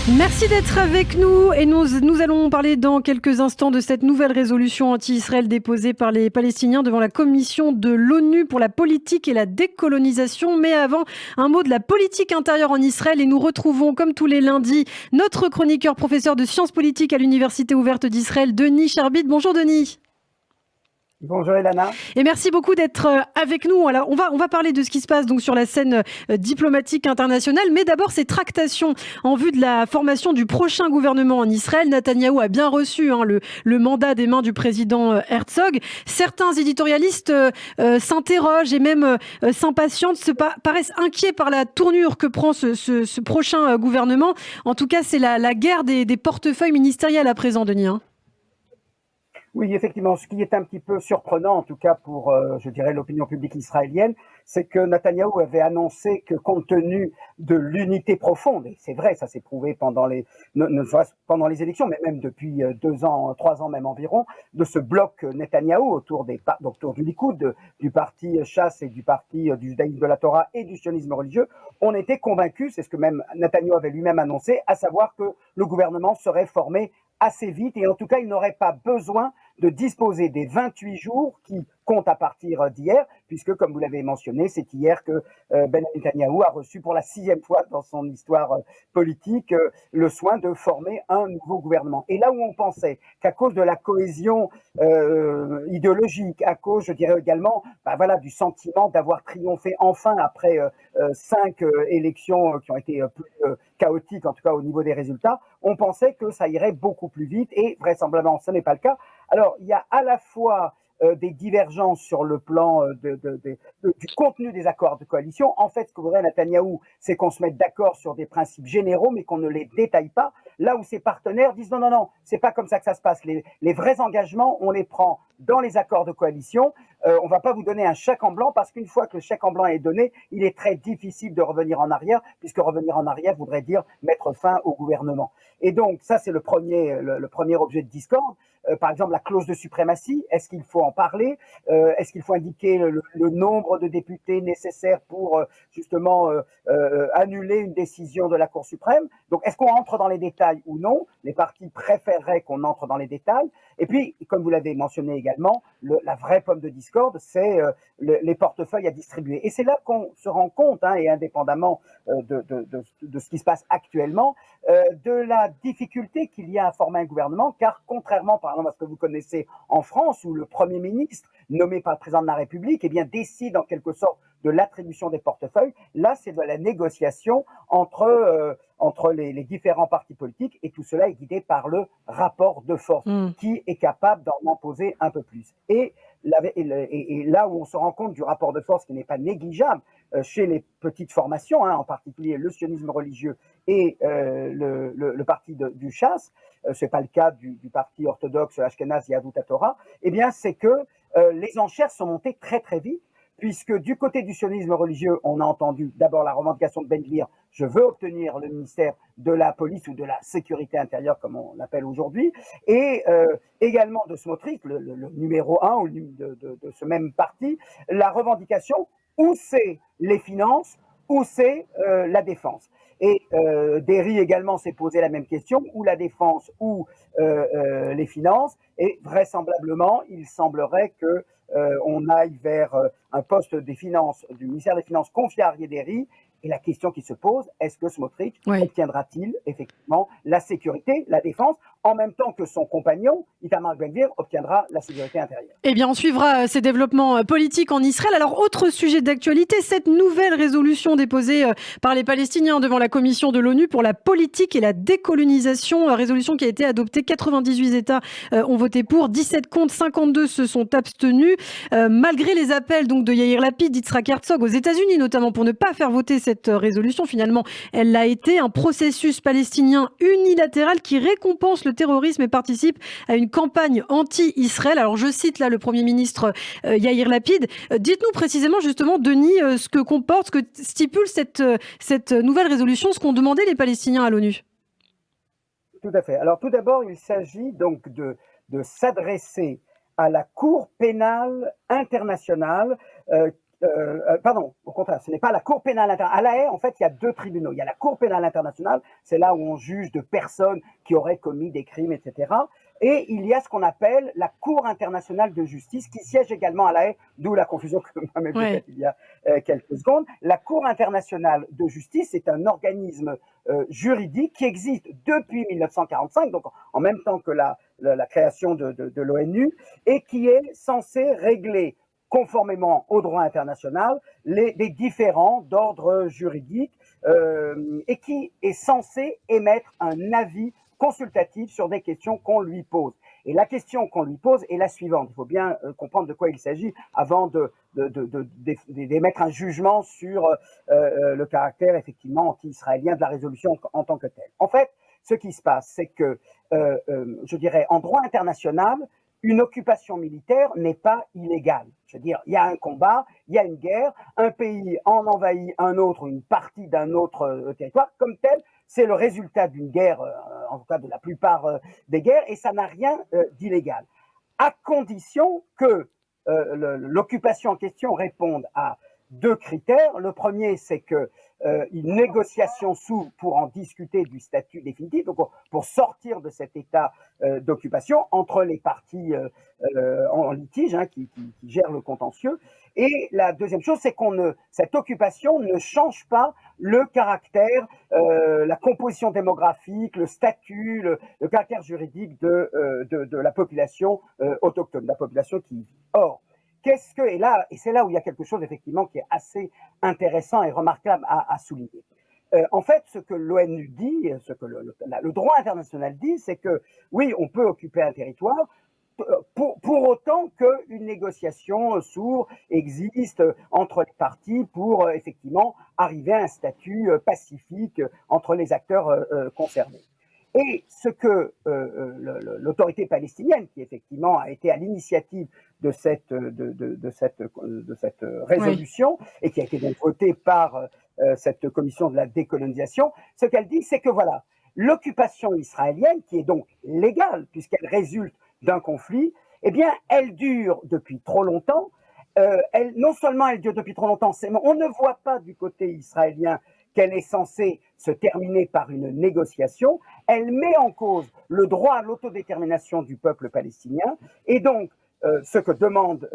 Merci d'être avec nous et nous allons parler dans quelques instants de cette nouvelle résolution anti-Israël déposée par les Palestiniens devant la commission de l'ONU pour la politique et la décolonisation. Mais avant, un mot de la politique intérieure en Israël et nous retrouvons comme tous les lundis notre chroniqueur professeur de sciences politiques à l'Université ouverte d'Israël, Denis Charbit. Bonjour Denis. Bonjour Elana. Et merci beaucoup d'être avec nous. Alors, on va parler de ce qui se passe donc sur la scène diplomatique internationale, mais d'abord ces tractations en vue de la formation du prochain gouvernement en Israël. Netanyahou a bien reçu le mandat des mains du président Herzog. Certains éditorialistes s'interrogent et même s'impatientent, paraissent inquiets par la tournure que prend ce prochain gouvernement. En tout cas, c'est la guerre des portefeuilles ministériels à présent, Denis. Oui, effectivement, ce qui est un petit peu surprenant, en tout cas pour, je dirais, l'opinion publique israélienne, c'est que Netanyahou avait annoncé que compte tenu de l'unité profonde, et c'est vrai, ça s'est prouvé pendant pendant les élections, mais même depuis 2 ans, 3 ans même environ, de ce bloc Netanyahou autour du Likoud, du parti Chasse et du parti du judaïsme de la Torah et du sionisme religieux, on était convaincus, c'est ce que même Netanyahou avait lui-même annoncé, à savoir que le gouvernement serait formé assez vite et en tout cas il n'aurait pas besoin de disposer des 28 jours qui comptent à partir d'hier, puisque, comme vous l'avez mentionné, c'est hier que Benjamin Netanyahou a reçu pour la 6e fois dans son histoire politique le soin de former un nouveau gouvernement. Et là où on pensait qu'à cause de la cohésion idéologique, à cause, je dirais également, du sentiment d'avoir triomphé enfin après 5 élections qui ont été plus chaotiques, en tout cas au niveau des résultats, on pensait que ça irait beaucoup plus vite et vraisemblablement ce n'est pas le cas. Alors, il y a à la fois des divergences sur le plan du contenu des accords de coalition. En fait, ce que voudrait Netanyahou, c'est qu'on se mette d'accord sur des principes généraux, mais qu'on ne les détaille pas. Là où ses partenaires disent non, c'est pas comme ça que ça se passe. Les vrais engagements, on les prend dans les accords de coalition. On va pas vous donner un chèque en blanc parce qu'une fois que le chèque en blanc est donné, il est très difficile de revenir en arrière, puisque revenir en arrière voudrait dire mettre fin au gouvernement. Et donc, ça, c'est le premier objet de discorde. Par exemple, la clause de suprématie, est-ce qu'il faut en parler? Est-ce qu'il faut indiquer le nombre de députés nécessaires pour justement annuler une décision de la Cour suprême? Donc, est-ce qu'on entre dans les détails ou non? Les partis préféreraient qu'on entre dans les détails. Et puis, comme vous l'avez mentionné également, la vraie pomme de discorde, c'est les portefeuilles à distribuer. Et c'est là qu'on se rend compte, et indépendamment de ce qui se passe actuellement, de la difficulté qu'il y a à former un gouvernement, car contrairement par exemple à ce que vous connaissez en France, où le Premier ministre, nommé par le président de la République, décide en quelque sorte de l'attribution des portefeuilles, là c'est de la négociation entre les différents partis politiques, et tout cela est guidé par le rapport de force, qui est capable d'en imposer un peu plus. Et là où on se rend compte du rapport de force qui n'est pas négligeable chez les petites formations, en particulier le sionisme religieux et le parti du Chasse, c'est pas le cas du parti orthodoxe Ashkenaz Yahudut Torah, c'est que les enchères sont montées très très vite, puisque du côté du sionisme religieux, on a entendu d'abord la revendication de Ben Gvir, je veux obtenir le ministère de la police ou de la sécurité intérieure, comme on l'appelle aujourd'hui, et également de Smotrich, le numéro 1 de ce même parti, la revendication où c'est les finances, où c'est la défense. Et Derry également s'est posé la même question, ou la défense ou les finances, et vraisemblablement, il semblerait que on aille vers un poste des finances, du ministère des Finances confié à Arié Derry. Et la question qui se pose, est-ce que Smotrich obtiendra-t-il effectivement la sécurité, la défense, en même temps que son compagnon, Itamar Ben-Gvir, obtiendra la sécurité intérieure? Eh bien, on suivra ces développements politiques en Israël. Alors, autre sujet d'actualité, cette nouvelle résolution déposée par les Palestiniens devant la commission de l'ONU pour la politique et la décolonisation, résolution qui a été adoptée. 98 États ont voté pour, 17 contre, 52 se sont abstenus, malgré les appels donc de Yair Lapid, d'Yitzhak Herzog aux États-Unis notamment pour ne pas faire voter cette résolution. Finalement, elle l'a été, un processus palestinien unilatéral qui récompense le terrorisme et participe à une campagne anti-Israël. Alors, je cite là le Premier ministre Yair Lapid. Dites-nous précisément, justement, Denis, ce que comporte, ce que stipule cette nouvelle résolution, ce qu'ont demandé les Palestiniens à l'ONU. Tout à fait. Alors, tout d'abord, il s'agit donc de s'adresser à la Cour pénale internationale Pardon, au contraire, ce n'est pas la Cour pénale internationale. À La Haye, en fait, il y a deux tribunaux. Il y a la Cour pénale internationale, c'est là où on juge de personnes qui auraient commis des crimes, etc. Et il y a ce qu'on appelle la Cour internationale de justice, qui siège également à La Haye, d'où la confusion que moi-même j'ai faite il y a quelques secondes. La Cour internationale de justice est un organisme juridique qui existe depuis 1945, donc en même temps que la création de l'ONU, et qui est censé régler conformément au droit international, les différends d'ordre juridique et qui est censé émettre un avis consultatif sur des questions qu'on lui pose. Et la question qu'on lui pose est la suivante. Il faut bien comprendre de quoi il s'agit avant d'émettre un jugement sur le caractère effectivement anti-israélien de la résolution en tant que telle. En fait, ce qui se passe, c'est que, je dirais, en droit international, une occupation militaire n'est pas illégale. Je veux dire, il y a un combat, il y a une guerre, un pays en envahit un autre, une partie d'un autre territoire, comme tel, c'est le résultat d'une guerre, en tout cas de la plupart des guerres, et ça n'a rien d'illégal. À condition que l'occupation en question réponde à deux critères. Le premier, c'est que une négociation s'ouvre pour en discuter du statut définitif, donc pour sortir de cet état d'occupation entre les parties en litige qui gèrent le contentieux. Et la deuxième chose, c'est cette occupation ne change pas le caractère, la composition démographique, le statut, le caractère juridique de la population autochtone, de la population qui vit. Or, et c'est là où il y a quelque chose effectivement qui est assez intéressant et remarquable à souligner. En fait, ce que l'ONU dit, ce que le droit international dit, c'est que oui, on peut occuper un territoire pour autant qu'une négociation s'ouvre, existe entre les parties pour effectivement arriver à un statut pacifique entre les acteurs concernés. Et ce que l'autorité palestinienne, qui effectivement a été à l'initiative de cette résolution et qui a été donc votée par cette commission de la décolonisation, ce qu'elle dit, c'est que voilà, l'occupation israélienne, qui est donc légale puisqu'elle résulte d'un conflit, eh bien, elle dure depuis trop longtemps. Non seulement elle dure depuis trop longtemps, on ne voit pas du côté israélien qu'elle est censée se terminer par une négociation. Elle met en cause le droit à l'autodétermination du peuple palestinien. Et donc, ce que demande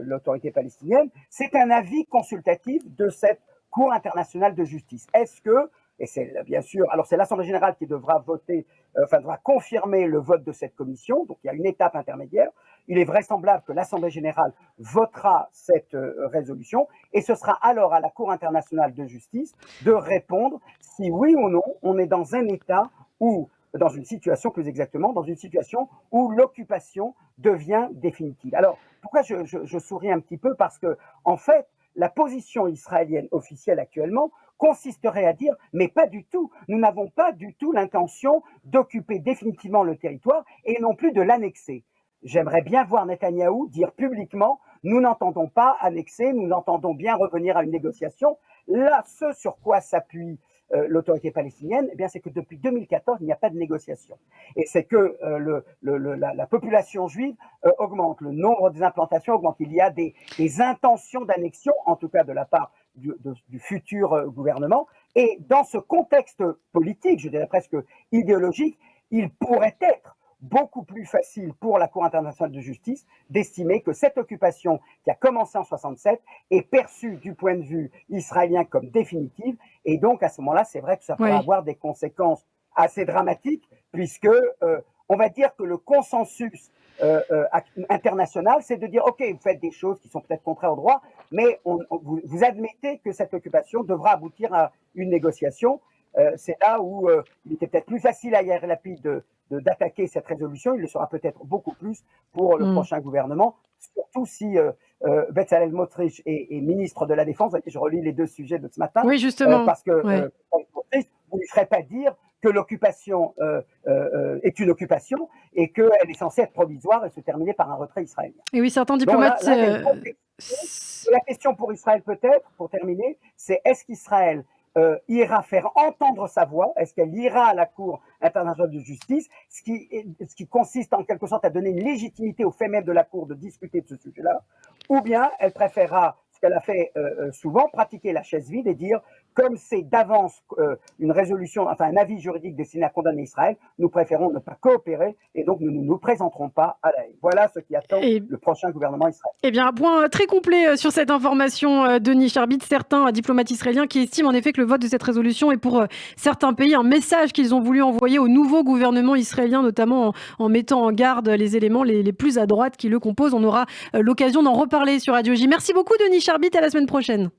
l'autorité palestinienne, c'est un avis consultatif de cette Cour internationale de justice. Est-ce que, et c'est bien sûr, alors c'est l'Assemblée générale qui devra voter, devra confirmer le vote de cette commission, donc il y a une étape intermédiaire. Il est vraisemblable que l'Assemblée générale votera cette résolution et ce sera alors à la Cour internationale de justice de répondre si oui ou non on est dans un état ou dans une situation, plus exactement, dans une situation où l'occupation devient définitive. Alors, pourquoi je souris un petit peu? Parce que, en fait, la position israélienne officielle actuellement consisterait à dire mais pas du tout, nous n'avons pas du tout l'intention d'occuper définitivement le territoire et non plus de l'annexer. J'aimerais bien voir Netanyahou dire publiquement nous n'entendons pas annexer, nous entendons bien revenir à une négociation. Là, ce sur quoi s'appuie l'autorité palestinienne, eh bien, c'est que depuis 2014, il n'y a pas de négociation. Et c'est que la population juive augmente, le nombre des implantations augmente. Il y a des intentions d'annexion, en tout cas de la part du futur gouvernement. Et dans ce contexte politique, je dirais presque idéologique, il pourrait être beaucoup plus facile pour la Cour internationale de justice d'estimer que cette occupation qui a commencé en 67 est perçue du point de vue israélien comme définitive. Et donc, à ce moment-là, c'est vrai que ça pourrait avoir des conséquences assez dramatiques puisque on va dire que le consensus international, c'est de dire, OK, vous faites des choses qui sont peut-être contraires au droit, mais vous admettez que cette occupation devra aboutir à une négociation. C'est là où il était peut-être plus facile à Yair Lapid d'attaquer cette résolution. Il le sera peut-être beaucoup plus pour le prochain gouvernement, surtout si Bezalel Smotrich est ministre de la Défense. Je relis les deux sujets de ce matin. Oui, justement. Parce que vous ne lui ferez pas dire que l'occupation est une occupation et qu'elle est censée être provisoire et se terminer par un retrait israélien. Et oui, certains diplomates... La question pour Israël peut-être, pour terminer, c'est est-ce qu'Israël ira faire entendre sa voix? Est-ce qu'elle ira à la Cour internationale de justice, ce qui consiste en quelque sorte à donner une légitimité au fait même de la Cour de discuter de ce sujet-là, ou bien elle préférera ce qu'elle a fait souvent, pratiquer la chaise vide et dire, comme c'est d'avance une résolution, enfin un avis juridique destiné à condamner Israël, nous préférons ne pas coopérer et donc nous ne nous présenterons pas à La Haye. Voilà ce qui attend le prochain gouvernement israélien. Eh bien, un point très complet sur cette information, Denis Charbit. Certains diplomates israéliens qui estiment en effet que le vote de cette résolution est pour certains pays un message qu'ils ont voulu envoyer au nouveau gouvernement israélien, notamment en mettant en garde les éléments les plus à droite qui le composent. On aura l'occasion d'en reparler sur Radio J. Merci beaucoup, Denis Charbit. À la semaine prochaine.